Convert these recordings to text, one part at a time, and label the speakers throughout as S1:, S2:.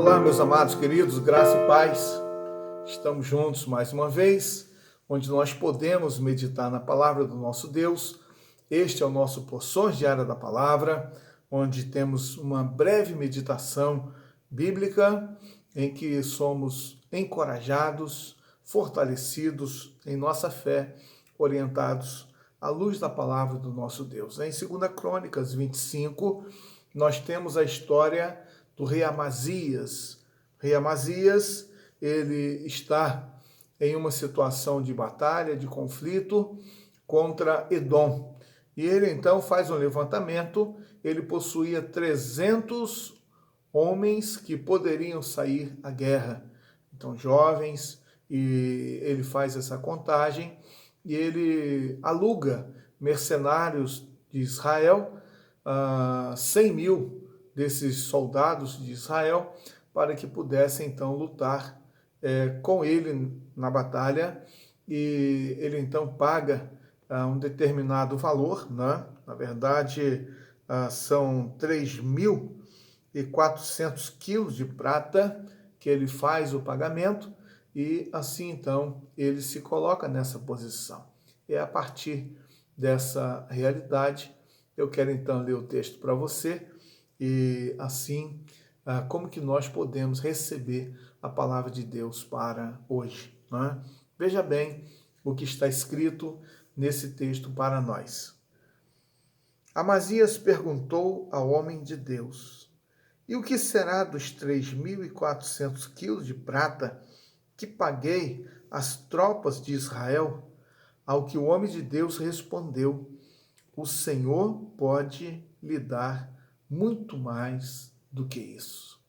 S1: Olá, meus amados queridos, graça e paz. Estamos juntos mais uma vez, onde nós podemos meditar na palavra do nosso Deus. Este é o nosso Porções Diária da Palavra, onde temos uma breve meditação bíblica em que somos encorajados, fortalecidos em nossa fé, orientados à luz da palavra do nosso Deus. Em 2 Crônicas 25, nós temos a história do rei Amazias. O rei Amazias, ele está em uma situação de batalha, de conflito contra Edom. E ele então faz um levantamento, ele possuía 300 homens que poderiam sair à guerra. Então, jovens, e ele faz essa contagem e ele aluga mercenários de Israel, 100 mil desses soldados de Israel, para que pudessem então lutar com ele na batalha, e ele então paga um determinado valor, né? Na verdade são 3.400 quilos de prata que ele faz o pagamento, e assim então ele se coloca nessa posição. E a partir dessa realidade, eu quero então ler o texto para você, e assim, como que nós podemos receber a palavra de Deus para hoje, né? Veja bem o que está escrito nesse texto para nós. Amazias perguntou ao homem de Deus: e o que será dos 3.400 quilos de prata que paguei às tropas de Israel? Ao que o homem de Deus respondeu: o Senhor pode lhe dar muito mais do que isso.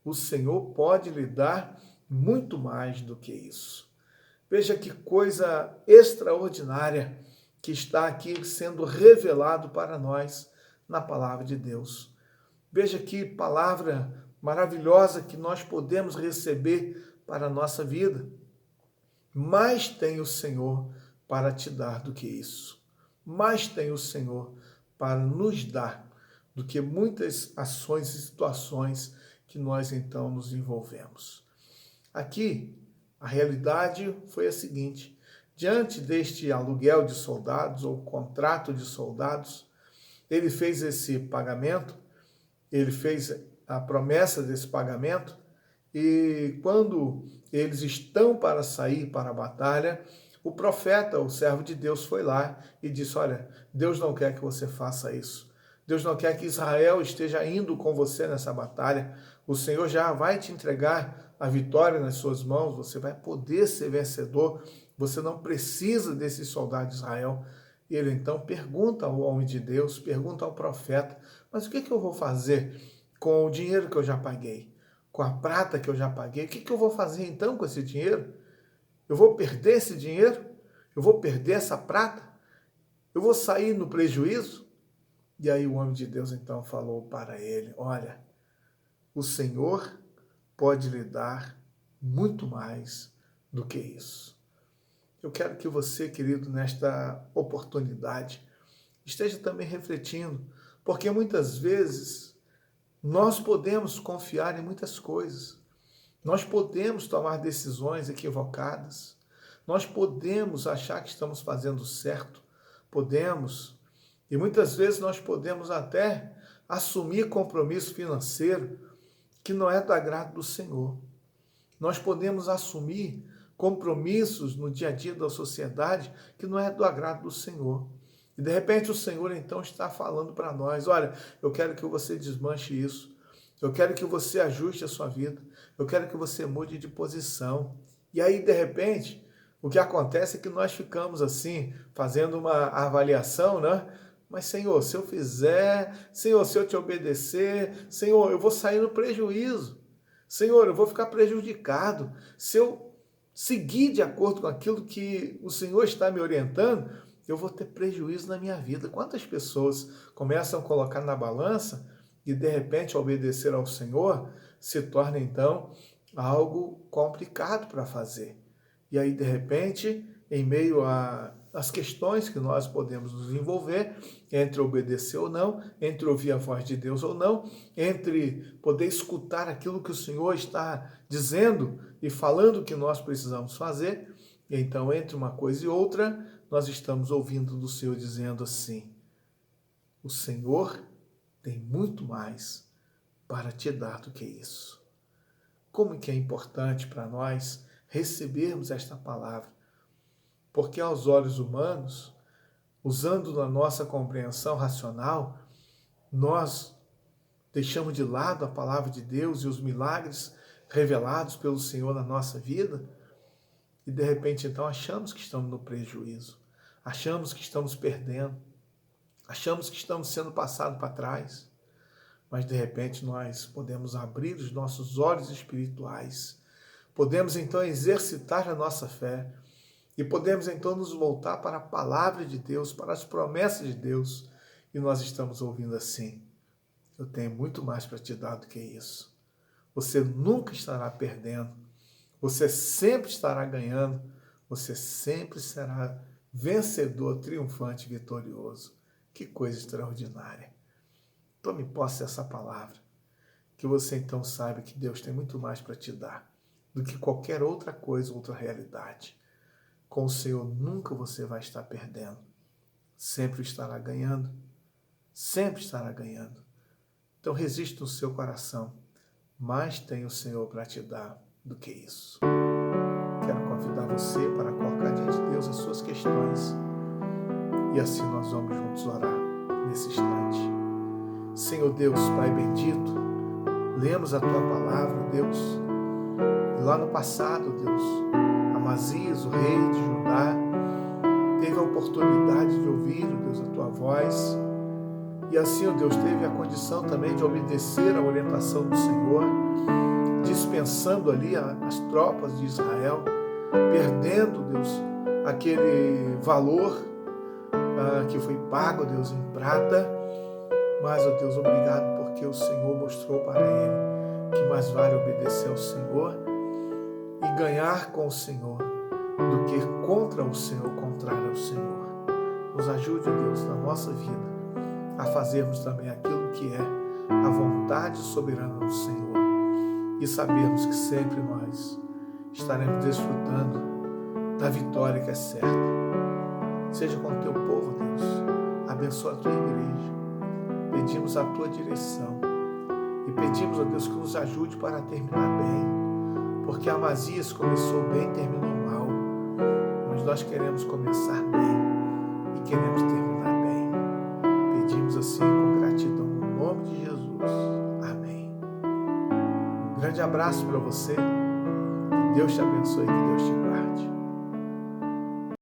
S1: O Senhor pode lhe dar muito mais do que isso. Veja que coisa extraordinária que está aqui sendo revelado para nós na palavra de Deus. Veja que palavra maravilhosa que nós podemos receber para a nossa vida. Mais tem o Senhor para te dar do que isso. Mais tem o Senhor para nos dar do que muitas ações e situações que nós então nos envolvemos. Aqui, a realidade foi a seguinte: diante deste aluguel de soldados ou contrato de soldados, ele fez esse pagamento, ele fez a promessa desse pagamento, e quando eles estão para sair para a batalha, o profeta, o servo de Deus, foi lá e disse: olha, Deus não quer que você faça isso. Deus não quer que Israel esteja indo com você nessa batalha. O Senhor já vai te entregar a vitória nas suas mãos, você vai poder ser vencedor, você não precisa desses soldados de Israel. E ele então pergunta ao homem de Deus, pergunta ao profeta: mas o que eu vou fazer com o dinheiro que eu já paguei? Com a prata que eu já paguei? O que eu vou fazer então com esse dinheiro? Eu vou perder esse dinheiro? Eu vou perder essa prata? Eu vou sair no prejuízo? E aí o homem de Deus então falou para ele: olha, o Senhor pode lhe dar muito mais do que isso. Eu quero que você, querido, nesta oportunidade, esteja também refletindo, porque muitas vezes nós podemos confiar em muitas coisas, nós podemos tomar decisões equivocadas, nós podemos achar que estamos fazendo certo, podemos. E muitas vezes nós podemos até assumir compromisso financeiro que não é do agrado do Senhor. Nós podemos assumir compromissos no dia a dia da sociedade que não é do agrado do Senhor. E de repente o Senhor então está falando para nós: olha, eu quero que você desmanche isso. Eu quero que você ajuste a sua vida. Eu quero que você mude de posição. E aí, de repente, o que acontece é que nós ficamos assim, fazendo uma avaliação, né? Mas, Senhor, se eu fizer, Senhor, se eu te obedecer, Senhor, eu vou sair no prejuízo. Senhor, eu vou ficar prejudicado. Se eu seguir de acordo com aquilo que o Senhor está me orientando, eu vou ter prejuízo na minha vida. Quantas pessoas começam a colocar na balança e, de repente, obedecer ao Senhor se torna, então, algo complicado para fazer. E aí, de repente, em meio a as questões que nós podemos nos envolver entre obedecer ou não, entre ouvir a voz de Deus ou não, entre poder escutar aquilo que o Senhor está dizendo e falando que nós precisamos fazer. E então, entre uma coisa e outra, nós estamos ouvindo do Senhor dizendo assim: o Senhor tem muito mais para te dar do que isso. Como que é importante para nós recebermos esta palavra? Porque aos olhos humanos, usando na nossa compreensão racional, nós deixamos de lado a palavra de Deus e os milagres revelados pelo Senhor na nossa vida, e de repente então achamos que estamos no prejuízo, achamos que estamos perdendo, achamos que estamos sendo passados para trás, mas de repente nós podemos abrir os nossos olhos espirituais, podemos então exercitar a nossa fé, e podemos então nos voltar para a palavra de Deus, para as promessas de Deus, e nós estamos ouvindo assim: eu tenho muito mais para te dar do que isso. Você nunca estará perdendo, você sempre estará ganhando, você sempre será vencedor, triunfante, vitorioso. Que coisa extraordinária. Tome posse dessa palavra, que você então saiba que Deus tem muito mais para te dar do que qualquer outra coisa, outra realidade. Com o Senhor nunca você vai estar perdendo. Sempre estará ganhando. Sempre estará ganhando. Então resiste no seu coração. Mais tem o Senhor para te dar do que isso. Quero convidar você para colocar diante de Deus as suas questões. E assim nós vamos juntos orar nesse instante. Senhor Deus, Pai bendito, lemos a Tua palavra, Deus. E lá no passado, Deus, Amazias, o rei de Judá, teve a oportunidade de ouvir, Deus, a Tua voz. E assim, Deus, teve a condição também de obedecer à orientação do Senhor, dispensando ali as tropas de Israel, perdendo, Deus, aquele valor que foi pago, Deus, em prata. Mas, ó Deus, obrigado porque o Senhor mostrou para ele que mais vale obedecer ao Senhor e ganhar com o Senhor do que contra o Senhor, contrário ao Senhor. Nos ajude, Deus, na nossa vida a fazermos também aquilo que é a vontade soberana do Senhor e sabermos que sempre nós estaremos desfrutando da vitória que é certa. Seja com o Teu povo, Deus. Abençoa a Tua igreja. Pedimos a Tua direção e pedimos, ó Deus, que nos ajude para terminar bem, porque Amazias começou bem e terminou mal, mas nós queremos começar bem e queremos terminar bem. Pedimos assim com gratidão no nome de Jesus. Amém. Um grande abraço para você, que Deus te abençoe e que Deus te